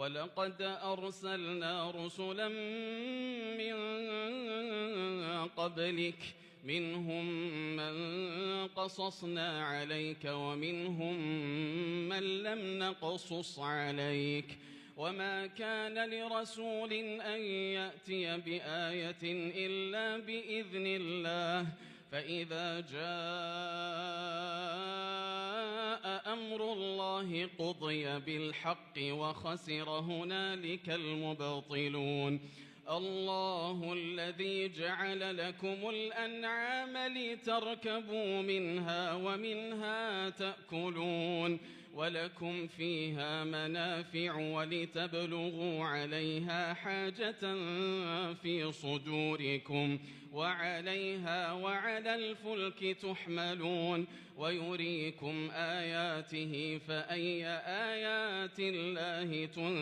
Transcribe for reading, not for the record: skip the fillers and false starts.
ولقد أرسلنا رسلا من قبلك منهم من قصصنا عليك ومنهم من لم نقصص عليك وما كان لرسول أن يأتي بآية إلا بإذن الله فإذا جاء أمر الله قضي بالحق وخسر هنالك المبطلون الله الذي جعل لكم الأنعام لتركبوا منها ومنها تأكلون ولكم فيها منافع ولتبلغوا عليها حاجة في صدوركم وعليها وعلى الفلك تحملون ويريكم آياته فأي آيات الله تنكرون